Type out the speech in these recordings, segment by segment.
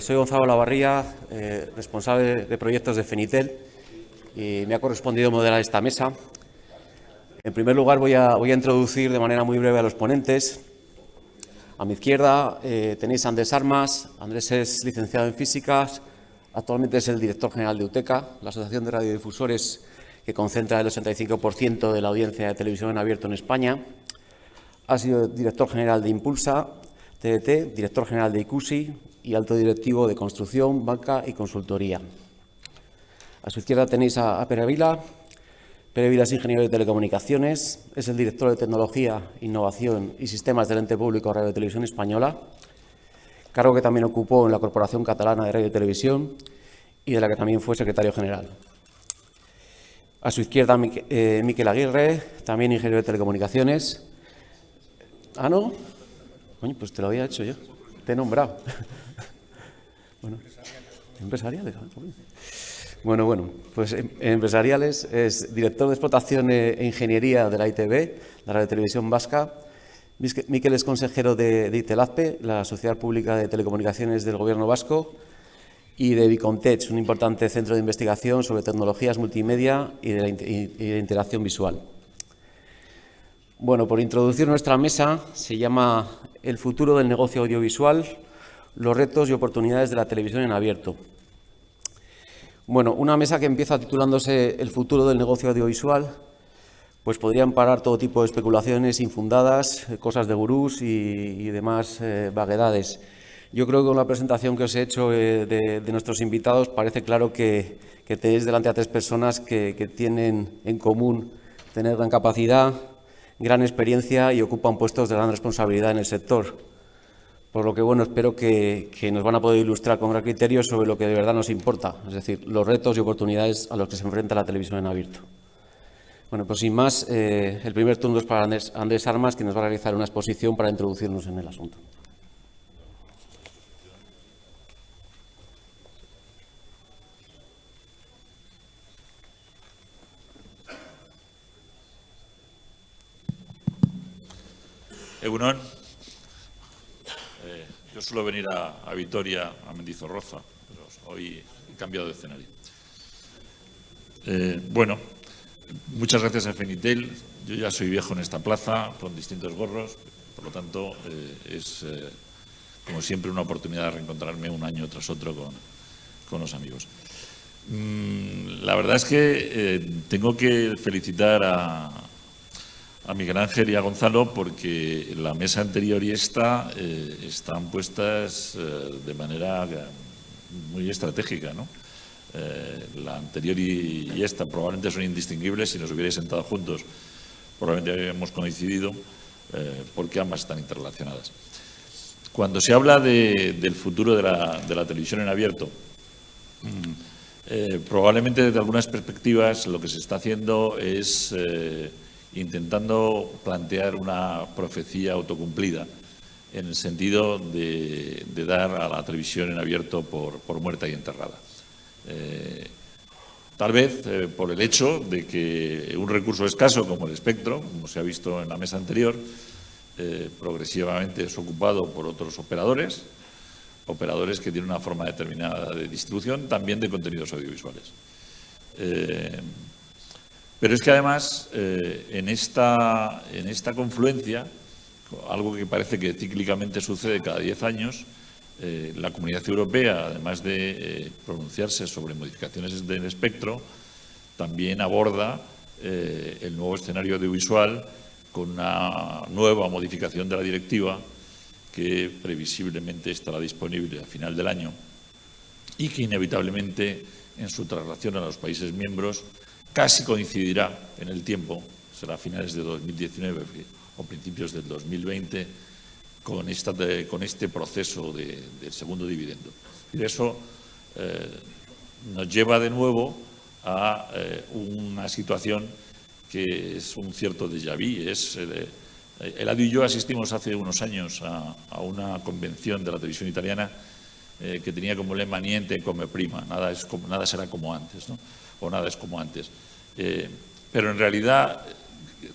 Soy Gonzalo Lavarría, responsable de proyectos de Fenitel, y me ha correspondido moderar esta mesa. En primer lugar, voy a introducir de manera muy breve a los ponentes. A mi izquierda tenéis a Andrés Armas. Andrés es licenciado en Físicas, actualmente es el director general de UTECA, la Asociación de Radiodifusores que concentra el 85% de la audiencia de televisión en abierto en España. Ha sido director general de Impulsa, TDT, director general de ICUSI y alto directivo de construcción, banca y consultoría. A su izquierda tenéis a Pere Vila. Pere Vila es ingeniero de telecomunicaciones, es el director de tecnología, innovación y sistemas del ente público Radio y Televisión Española, cargo que también ocupó en la Corporación Catalana de Radio y Televisión y de la que también fue secretario general. A su izquierda, Miquel Aguirre, también ingeniero de telecomunicaciones. ¿Ah, no? Coño, pues te lo había hecho yo. Te he nombrado. Bueno, empresariales. Bueno, pues empresariales es director de explotación e ingeniería de la ITV, la Radio Televisión Vasca. Miquel es consejero de Itelazpe, la Sociedad Pública de Telecomunicaciones del Gobierno Vasco, y de Bicontech, un importante centro de investigación sobre tecnologías multimedia y de interacción visual. Bueno, por introducir nuestra mesa, se llama El futuro del negocio audiovisual, los retos y oportunidades de la televisión en abierto. Bueno, una mesa que empieza titulándose El futuro del negocio audiovisual, pues podrían parar todo tipo de especulaciones infundadas, cosas de gurús y demás vaguedades. Yo creo que con la presentación que os he hecho de nuestros invitados parece claro que tenéis delante a tres personas que tienen en común tener gran capacidad, gran experiencia y ocupan puestos de gran responsabilidad en el sector. Por lo que, bueno, espero que nos van a poder ilustrar con gran criterio sobre lo que de verdad nos importa, es decir, los retos y oportunidades a los que se enfrenta la televisión en abierto. Bueno, pues sin más, el primer turno es para Andrés Armas, que nos va a realizar una exposición para introducirnos en el asunto. Egunon. Yo suelo venir a Vitoria, a Mendizorroza, pero hoy he cambiado de escenario. Bueno, muchas gracias a Fenitel. Yo ya soy viejo en esta plaza, con distintos gorros, por lo tanto es, como siempre, una oportunidad de reencontrarme un año tras otro con los amigos. La verdad es que tengo que felicitar a Miguel Ángel y a Gonzalo porque la mesa anterior y esta están puestas de manera muy estratégica, ¿no? La anterior y esta probablemente son indistinguibles. Si nos hubierais sentado juntos probablemente habríamos coincidido porque ambas están interrelacionadas. Cuando se habla del futuro de la televisión en abierto, probablemente desde algunas perspectivas lo que se está haciendo es intentando plantear una profecía autocumplida en el sentido de dar a la televisión en abierto por muerta y enterrada. Tal vez por el hecho de que un recurso escaso como el espectro, como se ha visto en la mesa anterior, progresivamente es ocupado por otros operadores que tienen una forma determinada de distribución también de contenidos audiovisuales. Pero es que además en esta confluencia, algo que parece que cíclicamente sucede cada 10 años, la Comunidad Europea, además de pronunciarse sobre modificaciones del espectro, también aborda el nuevo escenario audiovisual con una nueva modificación de la directiva que previsiblemente estará disponible a final del año y que inevitablemente en su traslación a los países miembros casi coincidirá en el tiempo, será a finales de 2019 o principios del 2020, con este proceso del segundo dividendo. Y eso nos lleva de nuevo a una situación que es un cierto déjà vu. Eladio y yo asistimos hace unos años a una convención de la televisión italiana que tenía como lema niente come prima, nada será como antes, ¿no? O nada es como antes. Pero en realidad,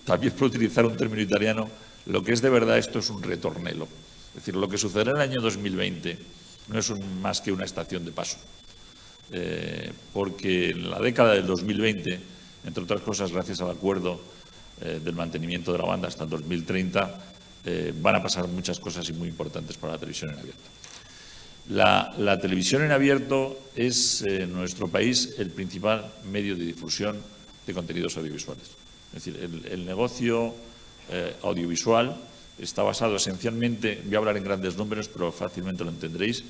también por utilizar un término italiano, lo que es de verdad esto es un ritornello. Es decir, lo que sucederá en el año 2020 no es más que una estación de paso. Porque en la década del 2020, entre otras cosas, gracias al acuerdo del mantenimiento de la banda hasta el 2030, van a pasar muchas cosas y muy importantes para la televisión en abierto. La televisión en abierto es en nuestro país el principal medio de difusión de contenidos audiovisuales. Es decir, el negocio audiovisual está basado esencialmente, voy a hablar en grandes números, pero fácilmente lo entenderéis,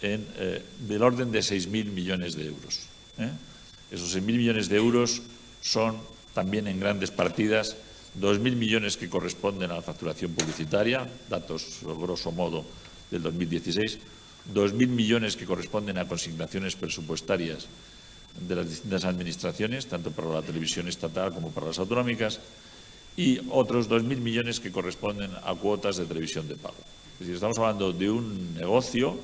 del orden de 6.000 millones de euros. Esos 6.000 millones de euros son también en grandes partidas 2.000 millones que corresponden a la facturación publicitaria, datos grosso modo del 2016, 2.000 millones que corresponden a consignaciones presupuestarias de las distintas administraciones, tanto para la televisión estatal como para las autonómicas, y otros 2.000 millones que corresponden a cuotas de televisión de pago. Es decir, estamos hablando de un negocio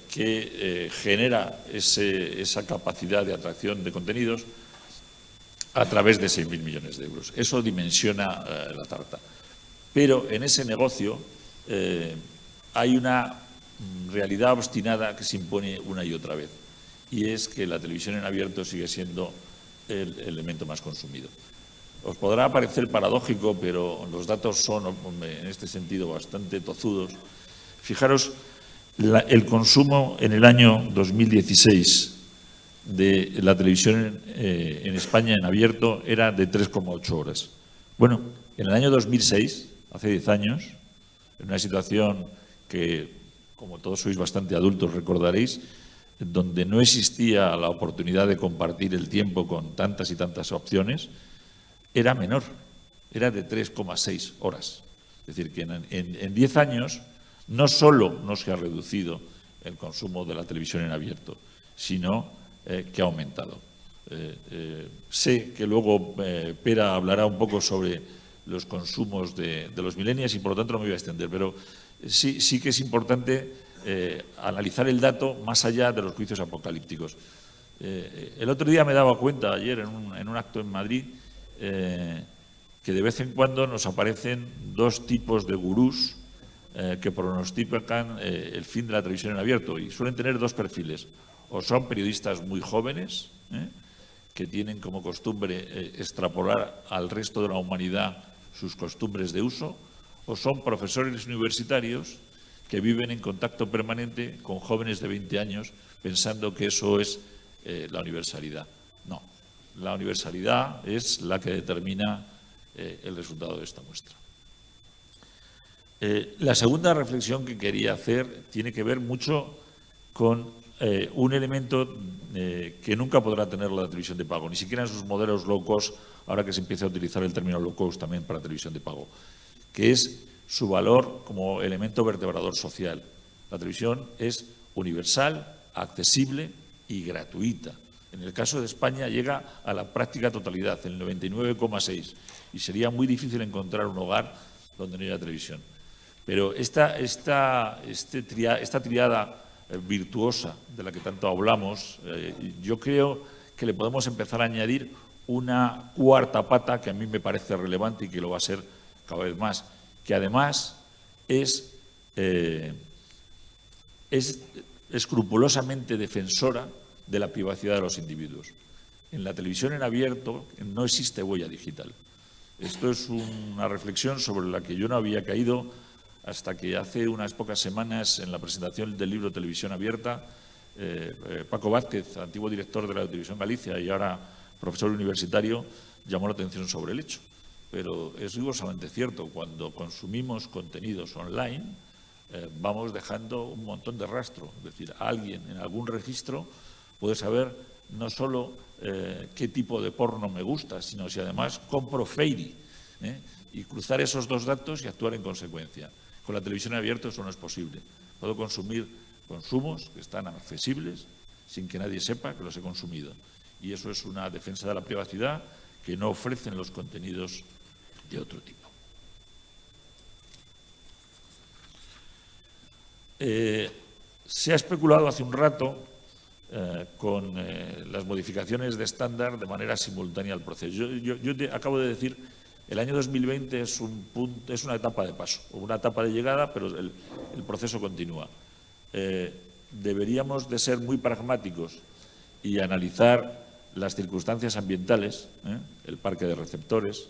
que genera esa capacidad de atracción de contenidos a través de 6.000 millones de euros. Eso dimensiona la tarta. Pero en ese negocio hay una realidad obstinada que se impone una y otra vez, y es que la televisión en abierto sigue siendo el elemento más consumido. Os podrá parecer paradójico, pero los datos son, en este sentido, bastante tozudos. Fijaros, el consumo en el año 2016 de la televisión en España en abierto era de 3,8 horas. Bueno, en el año 2006, hace 10 años, en una situación que, como todos sois bastante adultos, recordaréis, donde no existía la oportunidad de compartir el tiempo con tantas y tantas opciones, era menor, era de 3,6 horas. Es decir, que en 10 años no solo no se ha reducido el consumo de la televisión en abierto, sino que ha aumentado. Sé que luego Pera hablará un poco sobre los consumos de los millennials y por lo tanto no me voy a extender, pero sí que es importante analizar el dato más allá de los juicios apocalípticos. El otro día me daba cuenta, ayer en un acto en Madrid, que de vez en cuando nos aparecen dos tipos de gurús que pronostican el fin de la televisión en abierto, y suelen tener dos perfiles. O son periodistas muy jóvenes, que tienen como costumbre extrapolar al resto de la humanidad sus costumbres de uso, o son profesores universitarios que viven en contacto permanente con jóvenes de 20 años pensando que eso es la universalidad. No, la universalidad es la que determina el resultado de esta muestra. La segunda reflexión que quería hacer tiene que ver mucho con un elemento que nunca podrá tener la televisión de pago, ni siquiera en sus modelos low cost, ahora que se empieza a utilizar el término low cost también para televisión de pago, que es su valor como elemento vertebrador social. La televisión es universal, accesible y gratuita. En el caso de España llega a la práctica totalidad, el 99,6%, y sería muy difícil encontrar un hogar donde no haya televisión. Pero esta triada virtuosa de la que tanto hablamos, yo creo que le podemos empezar a añadir una cuarta pata que a mí me parece relevante y que lo va a ser cada vez más, que además es escrupulosamente defensora de la privacidad de los individuos. En la televisión en abierto no existe huella digital. Esto es una reflexión sobre la que yo no había caído hasta que hace unas pocas semanas, en la presentación del libro Televisión Abierta, Paco Vázquez, antiguo director de la Televisión Galicia y ahora profesor universitario, llamó la atención sobre el hecho. Pero es rigurosamente cierto, cuando consumimos contenidos online, vamos dejando un montón de rastro. Es decir, alguien en algún registro puede saber no solo qué tipo de porno me gusta, sino si además compro Fairy, y cruzar esos dos datos y actuar en consecuencia. Con la televisión abierta eso no es posible. Puedo consumir consumos que están accesibles sin que nadie sepa que los he consumido. Y eso es una defensa de la privacidad que no ofrecen los contenidos de otro tipo. Se ha especulado hace un rato con las modificaciones de estándar de manera simultánea al proceso. Yo te acabo de decir, el año 2020 es una etapa de paso, o una etapa de llegada, pero el proceso continúa. deberíamos de ser muy pragmáticos y analizar las circunstancias ambientales, el parque de receptores,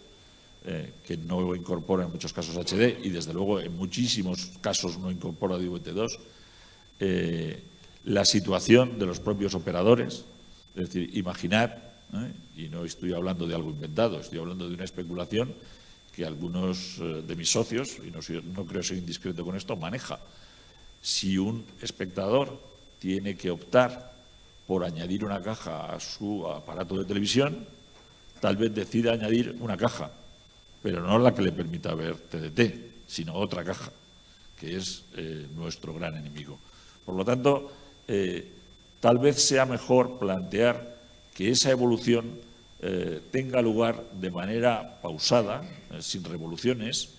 que no incorpora en muchos casos HD y desde luego en muchísimos casos no incorpora DVT2, la situación de los propios operadores, es decir, imaginar, y no estoy hablando de algo inventado, estoy hablando de una especulación que algunos de mis socios, y no creo ser indiscreto con esto, maneja. Si un espectador tiene que optar por añadir una caja a su aparato de televisión, tal vez decida añadir una caja, pero no la que le permita ver TDT, sino otra caja, que es nuestro gran enemigo. Por lo tanto, tal vez sea mejor plantear que esa evolución tenga lugar de manera pausada, sin revoluciones,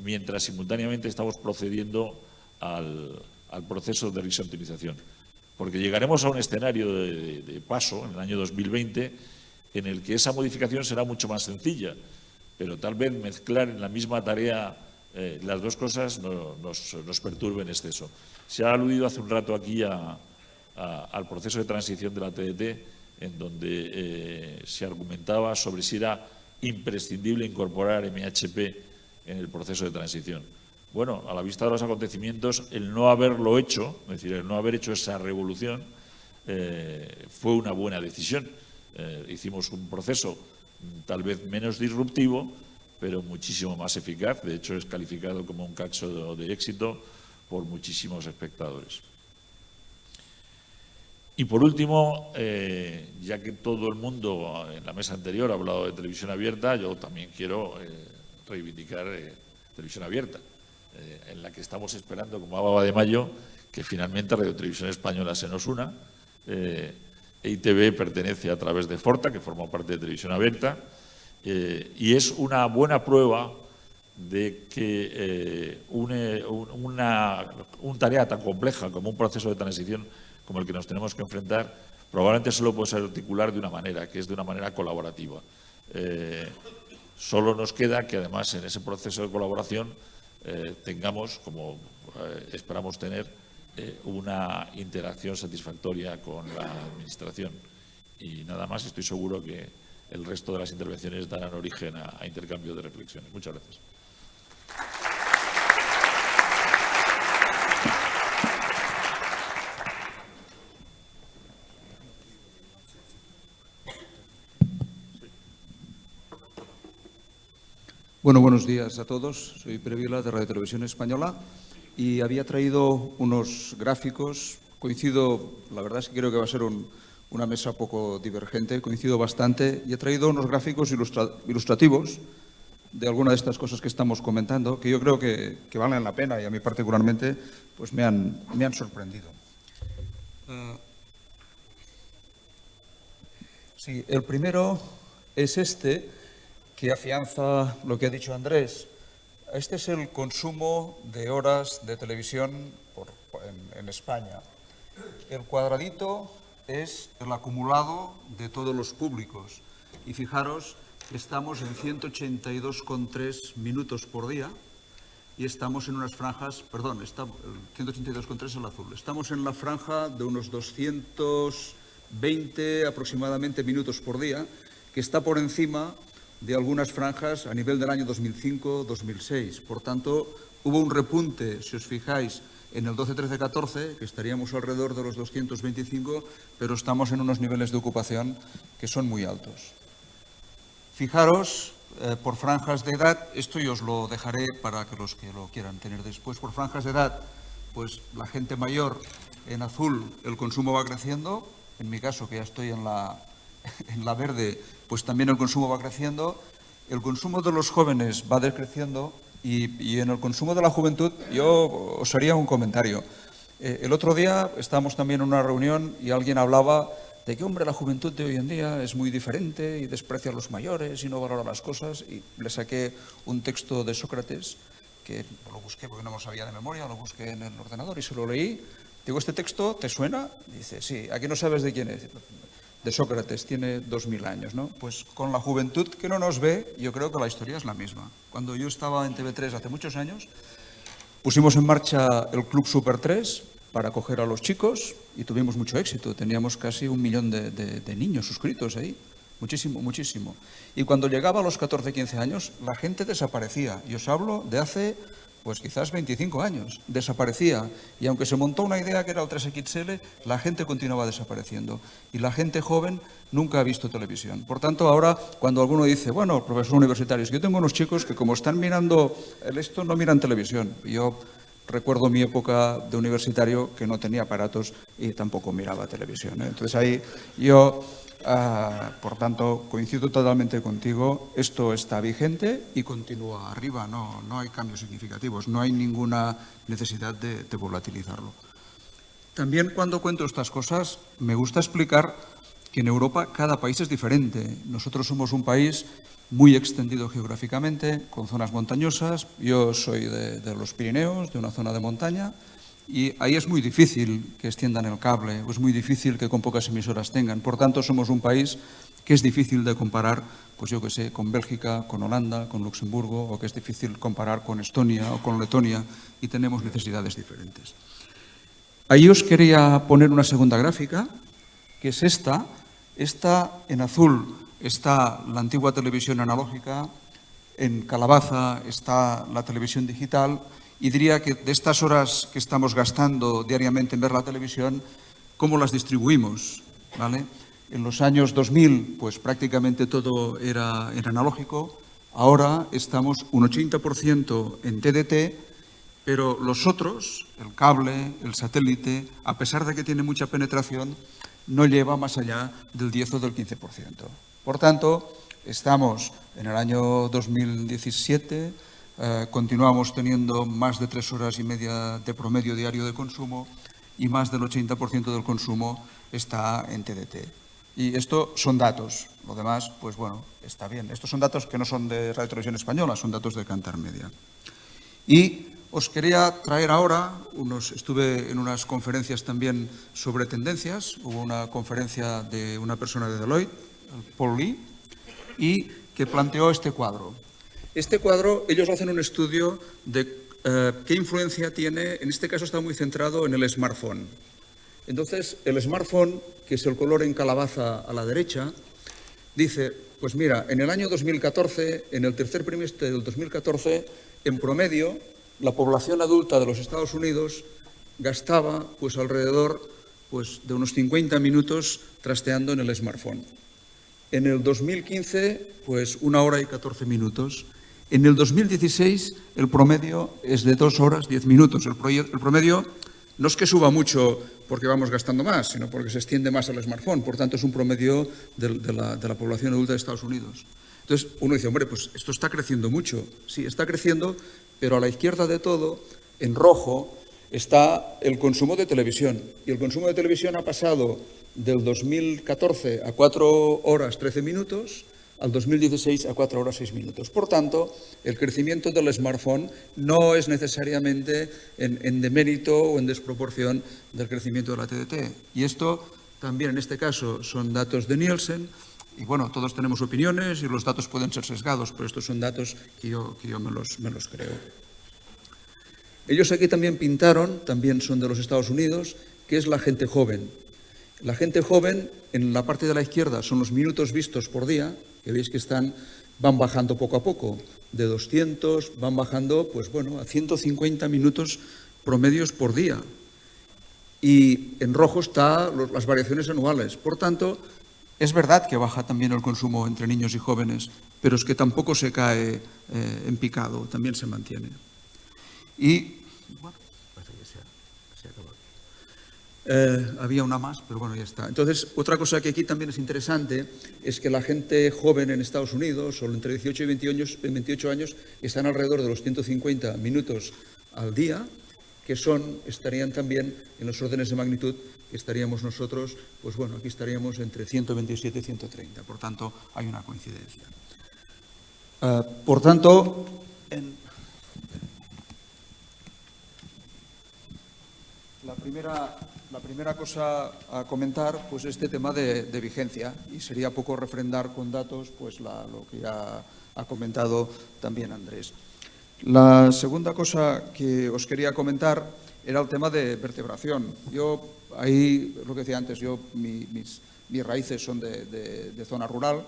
mientras simultáneamente estamos procediendo al proceso de reoptimización. Porque llegaremos a un escenario de paso en el año 2020 en el que esa modificación será mucho más sencilla, pero tal vez mezclar en la misma tarea las dos cosas nos perturbe en exceso. Se ha aludido hace un rato aquí al proceso de transición de la TDT, en donde se argumentaba sobre si era imprescindible incorporar MHP en el proceso de transición. Bueno, a la vista de los acontecimientos, el no haberlo hecho, es decir, el no haber hecho esa revolución, fue una buena decisión. Hicimos un proceso tal vez menos disruptivo, pero muchísimo más eficaz. De hecho, es calificado como un caso de éxito por muchísimos espectadores. Y por último, ya que todo el mundo en la mesa anterior ha hablado de televisión abierta, yo también quiero reivindicar televisión abierta, en la que estamos esperando como baba de mayo que finalmente Radio Televisión Española se nos una. EITV pertenece a través de Forta, que forma parte de televisión abierta, y es una buena prueba de que una tarea tan compleja como un proceso de transición como el que nos tenemos que enfrentar, probablemente solo puede ser articular de una manera, que es de una manera colaborativa. Solo nos queda que además en ese proceso de colaboración tengamos, como esperamos tener, una interacción satisfactoria con la Administración. Y nada más, estoy seguro que el resto de las intervenciones darán origen a intercambio de reflexiones. Muchas gracias. Bueno, buenos días a todos. Soy Pere Vila de Radio Televisión Española y había traído unos gráficos. Coincido, la verdad es que creo que va a ser una mesa poco divergente, coincido bastante, y he traído unos gráficos ilustrativos de alguna de estas cosas que estamos comentando, que yo creo que valen la pena y a mí particularmente pues me han sorprendido. Sí, el primero es este, que afianza lo que ha dicho Andrés. Este es el consumo de horas de televisión en España. El cuadradito es el acumulado de todos los públicos. Y fijaros, estamos en 182,3 minutos por día y estamos en unas franjas, perdón, 182,3 el azul. Estamos en la franja de unos 220 aproximadamente minutos por día, que está por encima de algunas franjas a nivel del año 2005-2006. Por tanto, hubo un repunte, si os fijáis, en el 12-13-14, que estaríamos alrededor de los 225, pero estamos en unos niveles de ocupación que son muy altos. Fijaros, por franjas de edad, esto yo os lo dejaré para que los que lo quieran tener después, por franjas de edad, pues la gente mayor, en azul el consumo va creciendo, en mi caso que ya estoy en la verde, pues también el consumo va creciendo, el consumo de los jóvenes va decreciendo y en el consumo de la juventud yo os haría un comentario. El otro día estábamos también en una reunión y alguien hablaba de que, hombre, la juventud de hoy en día es muy diferente y desprecia a los mayores y no valora las cosas, y le saqué un texto de Sócrates que lo busqué porque no lo sabía de memoria, lo busqué en el ordenador y se lo leí. Digo, ¿este texto te suena? Dice, sí. ¿A qué no sabes de quién es? De Sócrates, tiene 2000 años, ¿no? Pues con la juventud que no nos ve, yo creo que la historia es la misma. Cuando yo estaba en TV3 hace muchos años, pusimos en marcha el Club Super 3, para acoger a los chicos y tuvimos mucho éxito. Teníamos casi 1 millón de niños suscritos ahí. Muchísimo, muchísimo. Y cuando llegaba a los 14, 15 años, la gente desaparecía. Y os hablo de hace, pues quizás 25 años. Desaparecía. Y aunque se montó una idea que era el 3XL, la gente continuaba desapareciendo. Y la gente joven nunca ha visto televisión. Por tanto, ahora, cuando alguno dice, bueno, profesor universitario, es que yo tengo unos chicos que como están mirando esto, no miran televisión. Y yo recuerdo mi época de universitario que no tenía aparatos y tampoco miraba televisión, ¿eh? Entonces ahí yo... por tanto, coincido totalmente contigo, esto está vigente y continúa arriba, no hay cambios significativos, no hay ninguna necesidad de volatilizarlo. También cuando cuento estas cosas me gusta explicar que en Europa cada país es diferente. Nosotros somos un país muy extendido geográficamente, con zonas montañosas. Yo soy de los Pirineos, de una zona de montaña. Y ahí es muy difícil que extiendan el cable, o es muy difícil que con pocas emisoras tengan. Por tanto, somos un país que es difícil de comparar, pues yo que sé, con Bélgica, con Holanda, con Luxemburgo, o que es difícil comparar con Estonia o con Letonia, y tenemos necesidades diferentes. Ahí os quería poner una segunda gráfica, que es esta. Esta en azul está la antigua televisión analógica, en calabaza está la televisión digital. Y diría que de estas horas que estamos gastando diariamente en ver la televisión, ¿cómo las distribuimos? ¿Vale? En los años 2000, pues prácticamente todo era analógico. Ahora estamos un 80% en TDT, pero los otros, el cable, el satélite, a pesar de que tiene mucha penetración, no lleva más allá del 10 o del 15%. Por tanto, estamos en el año 2017... continuamos teniendo más de 3 horas y media de promedio diario de consumo y más del 80% del consumo está en TDT. Y esto son datos, lo demás, pues bueno, está bien. Estos son datos que no son de Radio Televisión Española, son datos de Kantar Media. Y os quería traer ahora, estuve en unas conferencias también sobre tendencias, hubo una conferencia de una persona de Deloitte, Paul Lee, y que planteó este cuadro. Este cuadro, ellos hacen un estudio de qué influencia tiene, en este caso está muy centrado en el smartphone. Entonces, el smartphone, que es el color en calabaza a la derecha, dice, pues mira, en el año 2014, en el tercer trimestre del 2014, en promedio, la población adulta de los Estados Unidos gastaba pues alrededor pues, de unos 50 minutos trasteando en el smartphone. En el 2015, pues 1 hora y 14 minutos. En el 2016 el promedio es de 2 horas 10 minutos. El promedio no es que suba mucho porque vamos gastando más, sino porque se extiende más al smartphone. Por tanto, es un promedio de la población adulta de Estados Unidos. Entonces, uno dice, hombre, pues esto está creciendo mucho. Sí, está creciendo, pero a la izquierda de todo, en rojo, está el consumo de televisión. Y el consumo de televisión ha pasado del 2014 a 4 horas 13 minutos, al 2016 a 4 horas 6 minutos. Por tanto, el crecimiento del smartphone no es necesariamente en demérito o en desproporción del crecimiento de la TDT. Y esto también, en este caso, son datos de Nielsen. Y bueno, todos tenemos opiniones y los datos pueden ser sesgados, pero estos son datos que yo me los creo. Ellos aquí también pintaron, también son de los Estados Unidos, que es la gente joven. La gente joven, en la parte de la izquierda, son los minutos vistos por día, que veis que van bajando poco a poco, de 200, van bajando, pues bueno, a 150 minutos promedios por día. Y en rojo están las variaciones anuales. Por tanto, es verdad que baja también el consumo entre niños y jóvenes, pero es que tampoco se cae en picado, también se mantiene. Y bueno, parece que se acabó aquí. Había una más, pero bueno, ya está. Entonces, otra cosa que aquí también es interesante es que la gente joven en Estados Unidos, o entre 18 y 28 años, están alrededor de los 150 minutos al día, que estarían también en los órdenes de magnitud que estaríamos nosotros, pues bueno, aquí estaríamos entre 127 y 130. Por tanto, hay una coincidencia. Por tanto, la primera cosa a comentar, pues este tema de vigencia, y sería poco refrendar con datos pues lo que ya ha comentado también Andrés. La segunda cosa que os quería comentar era el tema de vertebración. Yo, ahí, lo que decía antes, mis raíces son de zona rural,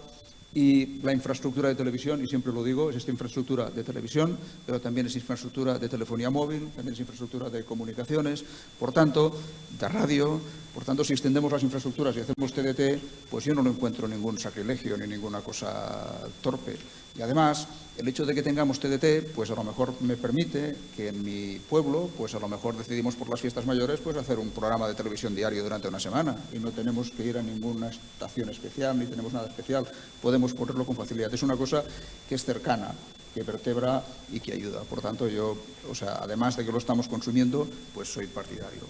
y la infraestructura de televisión, y siempre lo digo, es esta infraestructura de televisión, pero también es infraestructura de telefonía móvil, también es infraestructura de comunicaciones, por tanto, de radio. Por tanto, si extendemos las infraestructuras y hacemos TDT, pues yo no lo encuentro ningún sacrilegio ni ninguna cosa torpe. Y además, el hecho de que tengamos TDT, pues a lo mejor me permite que en mi pueblo, pues a lo mejor decidimos por las fiestas mayores, pues hacer un programa de televisión diario durante una semana y no tenemos que ir a ninguna estación especial ni tenemos nada especial. Podemos ponerlo con facilidad. Es una cosa que es cercana, que vertebra y que ayuda. Por tanto, yo, además de que lo estamos consumiendo, pues soy partidario.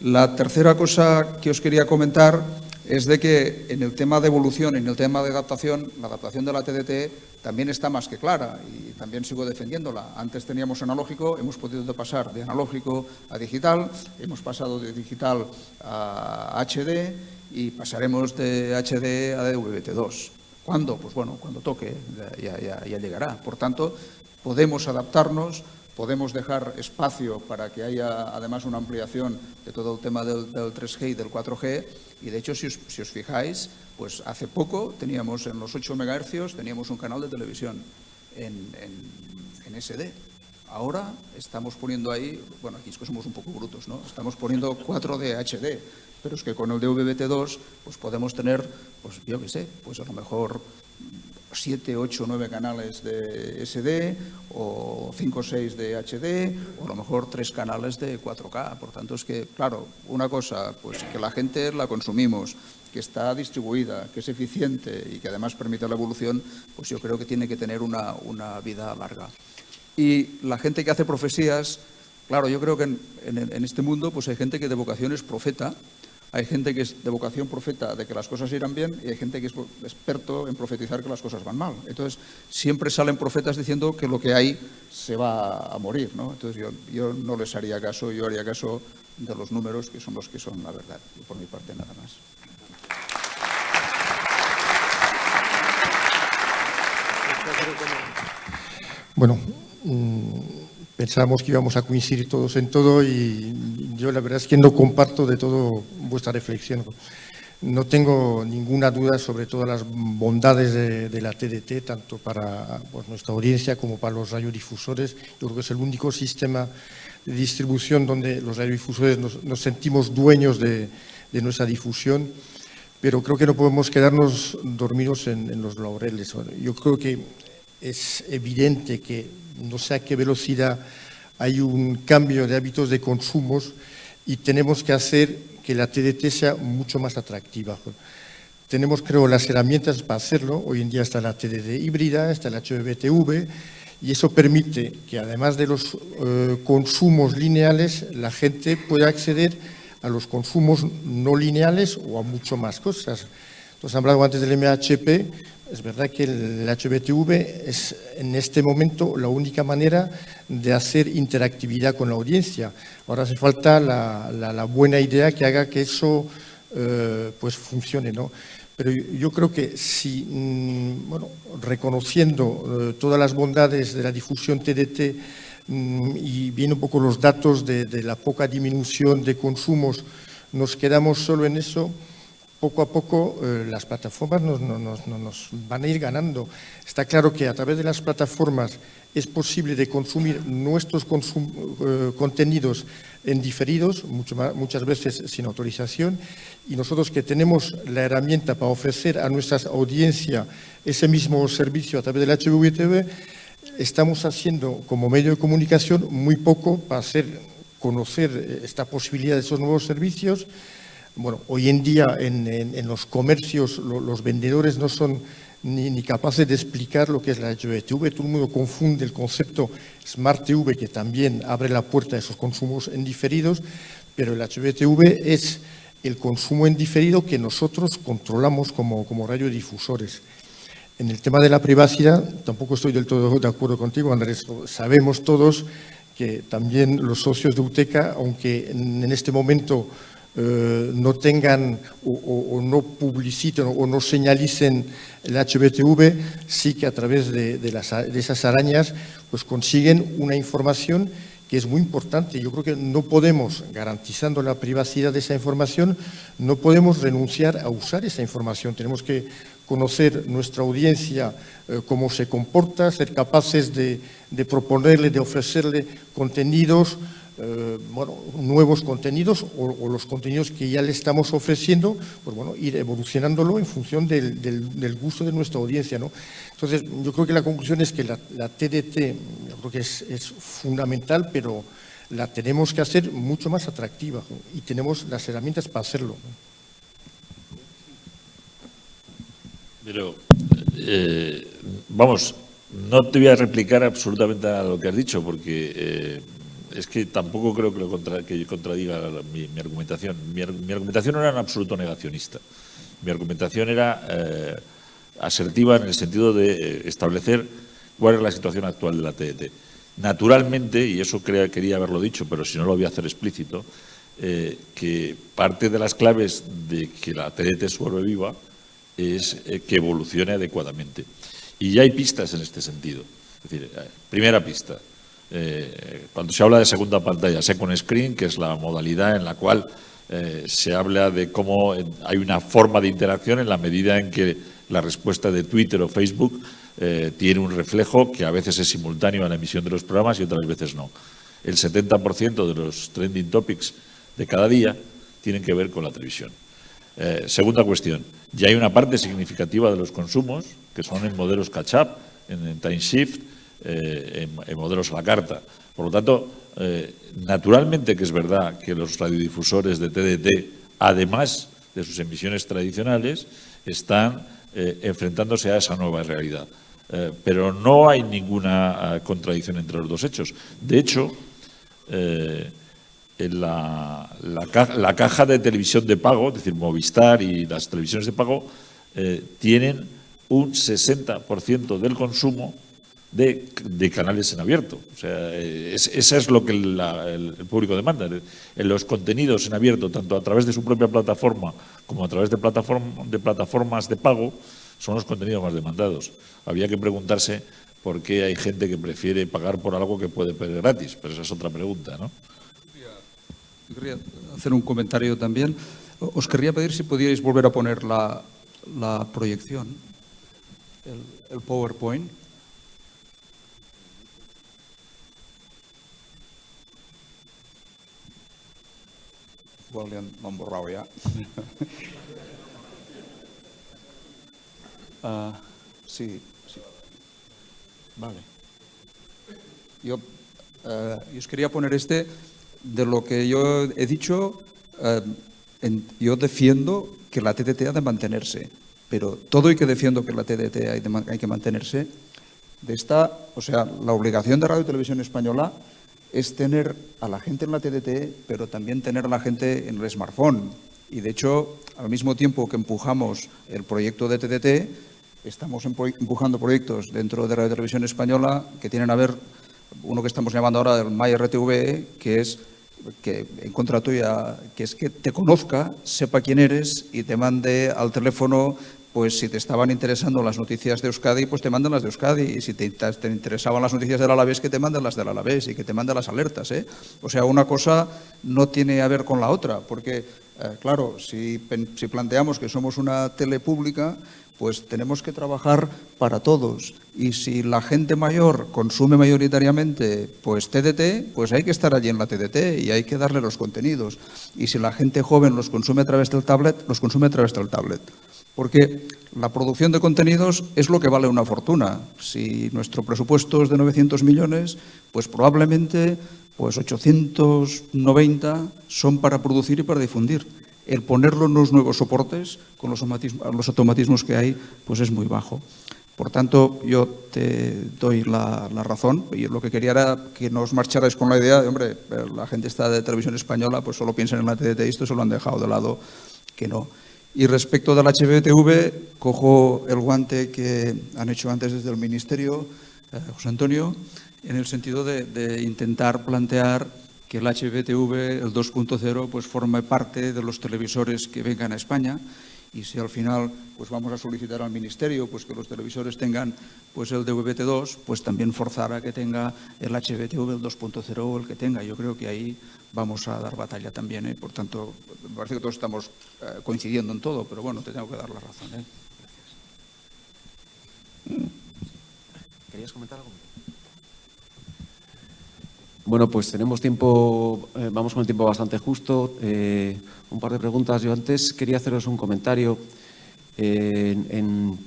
La tercera cosa que os quería comentar es de que en el tema de evolución, en el tema de adaptación, la adaptación de la TDT también está más que clara y también sigo defendiéndola. Antes teníamos analógico, hemos podido pasar de analógico a digital, hemos pasado de digital a HD y pasaremos de HD a DVB-T2. ¿Cuándo? Pues bueno, cuando toque, ya llegará. Por tanto, podemos adaptarnos, podemos dejar espacio para que haya además una ampliación de todo el tema del 3G y del 4G. Y de hecho, si os fijáis, pues hace poco teníamos en los 8 MHz, teníamos un canal de televisión en SD. Ahora estamos poniendo ahí, bueno, aquí es que somos un poco brutos, ¿no? Estamos poniendo 4D HD, pero es que con el DVB-T2 pues podemos tener, pues yo qué sé, pues a lo mejor 7, 8, 9 canales de SD o 5 o 6 de HD o a lo mejor 3 canales de 4K. Por tanto, es que, claro, una cosa, pues que la gente la consumimos, que está distribuida, que es eficiente y que además permite la evolución, pues yo creo que tiene que tener una vida larga. Y la gente que hace profecías, claro, yo creo que en este mundo pues hay gente que de vocación es profeta. Hay gente que es de vocación profeta de que las cosas irán bien y hay gente que es experto en profetizar que las cosas van mal. Entonces, siempre salen profetas diciendo que lo que hay se va a morir, ¿no? Entonces, yo no les haría caso, yo haría caso de los números que son los que son la verdad. Y por mi parte, nada más. Bueno, pensábamos que íbamos a coincidir todos en todo y yo la verdad es que no comparto de todo vuestra reflexión. No tengo ninguna duda sobre todas las bondades de la TDT, tanto para nuestra audiencia como para los radiodifusores. Yo creo que es el único sistema de distribución donde los radiodifusores nos sentimos dueños de nuestra difusión, pero creo que no podemos quedarnos dormidos en los laureles. Yo creo que es evidente que no sé a qué velocidad hay un cambio de hábitos de consumos y tenemos que hacer que la TDT sea mucho más atractiva. Tenemos, creo, las herramientas para hacerlo. Hoy en día está la TDT híbrida, está el HbbTV y eso permite que además de los consumos lineales, la gente pueda acceder a los consumos no lineales o a mucho más cosas. Entonces, hablado antes del MHP. Es verdad que el HbbTV es en este momento la única manera de hacer interactividad con la audiencia. Ahora hace falta la buena idea que haga que eso pues funcione, ¿no? Pero yo creo que si, reconociendo todas las bondades de la difusión TDT y viendo un poco los datos de la poca disminución de consumos, nos quedamos solo en eso. Poco a poco las plataformas nos van a ir ganando. Está claro que a través de las plataformas es posible de consumir nuestros contenidos en diferidos, muchas veces sin autorización, y nosotros que tenemos la herramienta para ofrecer a nuestra audiencia ese mismo servicio a través del HbbTV, estamos haciendo como medio de comunicación muy poco para hacer conocer esta posibilidad de esos nuevos servicios. Bueno, hoy en día en los comercios los vendedores no son ni capaces de explicar lo que es la HbbTV. Todo el mundo confunde el concepto Smart TV, que también abre la puerta a esos consumos en diferidos, pero el HbbTV es el consumo en diferido que nosotros controlamos como radiodifusores. En el tema de la privacidad, tampoco estoy del todo de acuerdo contigo, Andrés. Sabemos todos que también los socios de UTECA, aunque en este momento no tengan o no publiciten o no señalicen el HbbTV, sí que a través de esas arañas pues consiguen una información que que es muy importante. Yo creo que no podemos, garantizando la privacidad de esa información, no podemos renunciar a usar esa información. Tenemos que conocer nuestra audiencia, cómo se comporta, ser capaces de proponerle, de ofrecerle contenidos, nuevos contenidos o los contenidos que ya le estamos ofreciendo, pues bueno, ir evolucionándolo en función del gusto de nuestra audiencia, ¿no? Entonces, yo creo que la conclusión es que la TDT, yo creo que es fundamental, pero la tenemos que hacer mucho más atractiva, ¿no? Y tenemos las herramientas para hacerlo, ¿no? Pero, vamos, no te voy a replicar absolutamente a lo que has dicho, porque es que tampoco creo que contradiga mi argumentación. Mi argumentación no era en absoluto negacionista. Mi argumentación era asertiva en el sentido de establecer cuál es la situación actual de la TDT. Naturalmente, y eso quería haberlo dicho, pero si no lo voy a hacer explícito, que parte de las claves de que la TDT sobreviva es que evolucione adecuadamente. Y ya hay pistas en este sentido. Es decir, primera pista, cuando se habla de segunda pantalla, second screen, que es la modalidad en la cual se habla de cómo hay una forma de interacción en la medida en que la respuesta de Twitter o Facebook tiene un reflejo que a veces es simultáneo a la emisión de los programas y otras veces no. El 70% de los trending topics de cada día tienen que ver con la televisión. Segunda cuestión, ya hay una parte significativa de los consumos que son en modelos catch-up, en time shift, en modelos a la carta. Por lo tanto, naturalmente que es verdad que los radiodifusores de TDT, además de sus emisiones tradicionales, están enfrentándose a esa nueva realidad. Pero no hay ninguna contradicción entre los dos hechos. De hecho, la caja de televisión de pago, es decir, Movistar y las televisiones de pago, tienen un 60% del consumo de canales en abierto. O sea, eso es lo que el público demanda. En los contenidos en abierto, tanto a través de su propia plataforma como a través de plataformas de pago, son los contenidos más demandados. Habría que preguntarse por qué hay gente que prefiere pagar por algo que puede ver gratis, pero esa es otra pregunta, ¿no? Yo quería hacer un comentario también. Os querría pedir si pudierais volver a poner la proyección, el PowerPoint. Igual lo han borrado ya. Sí. Vale. Yo os quería poner de lo que yo he dicho. Yo defiendo que la TDT ha de mantenerse, pero todo y que defiendo que la TDT hay que mantenerse, o sea, la obligación de Radio y Televisión Española es tener a la gente en la TDT, pero también tener a la gente en el smartphone. Y de hecho, al mismo tiempo que empujamos el proyecto de TDT, estamos empujando proyectos dentro de Radio y Televisión Española que tienen a ver, uno que estamos llamando ahora el MyRTVE, que es que en contra tuya, que es que te conozca, sepa quién eres y te mande al teléfono, pues si te estaban interesando las noticias de Euskadi, pues te mandan las de Euskadi, y si te interesaban las noticias del Alavés, que te mandan las del Alavés y que te mandan las alertas, ¿eh? O sea, una cosa no tiene a ver con la otra, porque, claro, si planteamos que somos una tele pública, pues tenemos que trabajar para todos. Y si la gente mayor consume mayoritariamente pues TDT, pues hay que estar allí en la TDT y hay que darle los contenidos. Y si la gente joven los consume a través del tablet, los consume a través del tablet. Porque la producción de contenidos es lo que vale una fortuna. Si nuestro presupuesto es de 900 millones, pues probablemente pues 890 son para producir y para difundir. El ponerlo en los nuevos soportes, con los automatismos que hay, pues es muy bajo. Por tanto, yo te doy la razón, y lo que quería era que no os marcharais con la idea de, hombre, la gente está de Televisión Española, pues solo piensan en la TDT y esto se lo han dejado de lado, que no. Y respecto del HBTV, cojo el guante que han hecho antes desde el Ministerio, José Antonio, en el sentido de intentar plantear que el HBTV, el 2.0, pues forme parte de los televisores que vengan a España y si al final pues vamos a solicitar al Ministerio pues que los televisores tengan pues el DVB-T2, pues también forzar a que tenga el HBTV, el 2.0 o el que tenga. Yo creo que ahí vamos a dar batalla también, ¿eh? Por tanto, me parece que todos estamos coincidiendo en todo, pero bueno, te tengo que dar la razón, ¿eh? Gracias. ¿Querías comentar algo? Bueno, pues tenemos tiempo, vamos con el tiempo bastante justo. Un par de preguntas. Yo antes quería haceros un comentario. En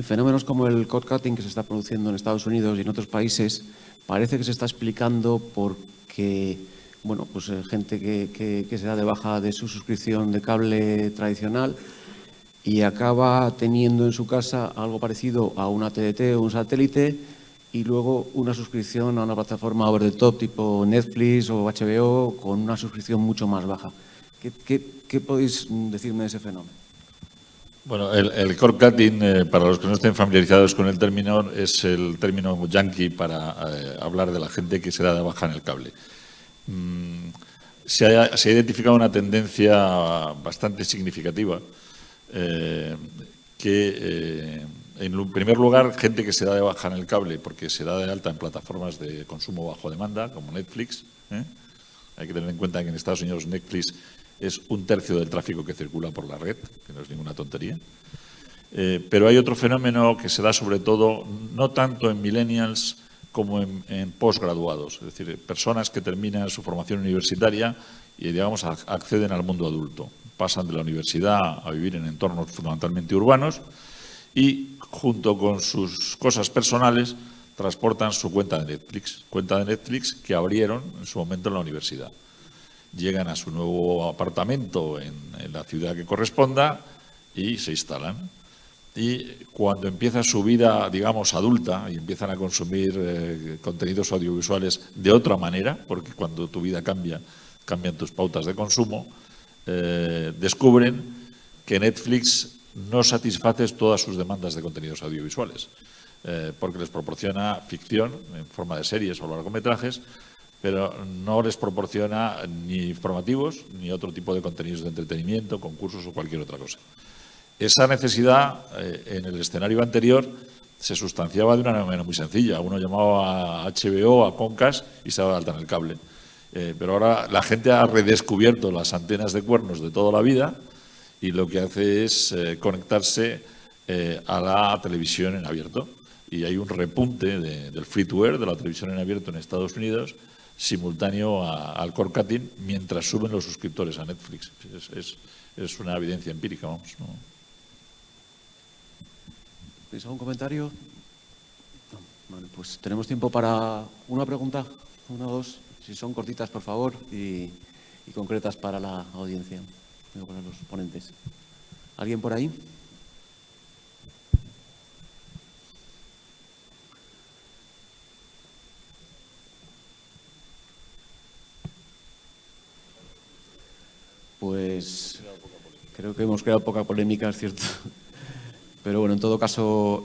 fenómenos como el cord cutting que se está produciendo en Estados Unidos y en otros países, parece que se está explicando porque, bueno, pues gente que se da de baja de su suscripción de cable tradicional y acaba teniendo en su casa algo parecido a una TDT o un satélite y luego una suscripción a una plataforma over the top tipo Netflix o HBO con una suscripción mucho más baja. ¿Qué podéis decirme de ese fenómeno? Bueno, el cord cutting, para los que no estén familiarizados con el término, es el término yankee para hablar de la gente que se da de baja en el cable. Se ha identificado una tendencia bastante significativa en primer lugar, gente que se da de baja en el cable porque se da de alta en plataformas de consumo bajo demanda, como Netflix. Hay que tener en cuenta que en Estados Unidos Netflix es 1/3 del tráfico que circula por la red, que no es ninguna tontería. Pero hay otro fenómeno que se da sobre todo, no tanto en millennials como en postgraduados, es decir, personas que terminan su formación universitaria y, digamos, acceden al mundo adulto. Pasan de la universidad a vivir en entornos fundamentalmente urbanos y, junto con sus cosas personales, transportan su cuenta de Netflix que abrieron en su momento en la universidad. Llegan a su nuevo apartamento en la ciudad que corresponda y se instalan. Y cuando empieza su vida, digamos, adulta y empiezan a consumir contenidos audiovisuales de otra manera, porque cuando tu vida cambia, cambian tus pautas de consumo, descubren que Netflix no satisface todas sus demandas de contenidos audiovisuales, porque les proporciona ficción en forma de series o largometrajes, pero no les proporciona ni informativos ni otro tipo de contenidos de entretenimiento, concursos o cualquier otra cosa. Esa necesidad, en el escenario anterior, se sustanciaba de una manera muy sencilla. Uno llamaba a HBO, a Comcast y se daba de alta en el cable. Pero ahora la gente ha redescubierto las antenas de cuernos de toda la vida y lo que hace es conectarse a la televisión en abierto. Y hay un repunte del free to air, de la televisión en abierto en Estados Unidos, simultáneo al cord cutting, mientras suben los suscriptores a Netflix. Es una evidencia empírica, vamos, ¿no? ¿Tenéis algún comentario? No. Vale, pues tenemos tiempo para una pregunta, una o dos, si son cortitas, por favor, y concretas para la audiencia, para los ponentes. ¿Alguien por ahí? Pues creo que hemos creado poca polémica, es cierto. Pero bueno, en todo caso,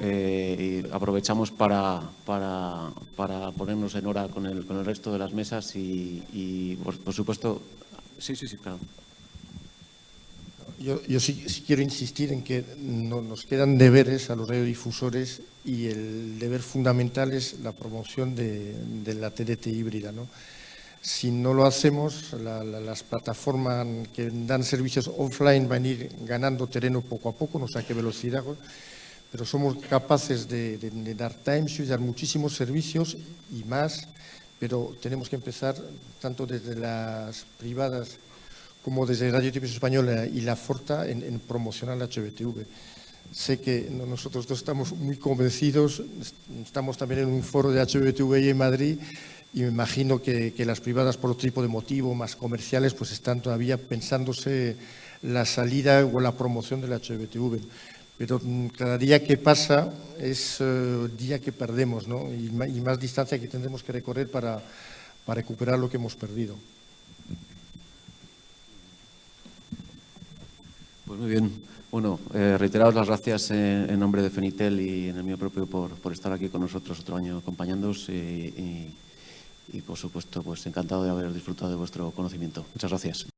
aprovechamos para ponernos en hora con el resto de las mesas y por supuesto... Sí, claro. Yo sí quiero insistir en que nos quedan deberes a los radiodifusores y el deber fundamental es la promoción de la TDT híbrida, ¿no? Si no lo hacemos, las plataformas que dan servicios offline van a ir ganando terreno poco a poco, no sé a qué velocidad, pero somos capaces de dar timesheets, dar muchísimos servicios y más, pero tenemos que empezar tanto desde las privadas como desde Radio Televisión Española y la Forta en promocionar la HBTV. Sé que nosotros dos estamos muy convencidos, estamos también en un foro de HBTV en Madrid y me imagino que las privadas, por otro tipo de motivo, más comerciales, pues están todavía pensándose la salida o la promoción de la HBTV. Pero cada día que pasa es día que perdemos, ¿no? Y más distancia que tendremos que recorrer para recuperar lo que hemos perdido. Pues muy bien. Bueno, reiteraros las gracias en nombre de Fenitel y en el mío propio por estar aquí con nosotros otro año acompañándoos y por supuesto, pues encantado de haber disfrutado de vuestro conocimiento. Muchas gracias.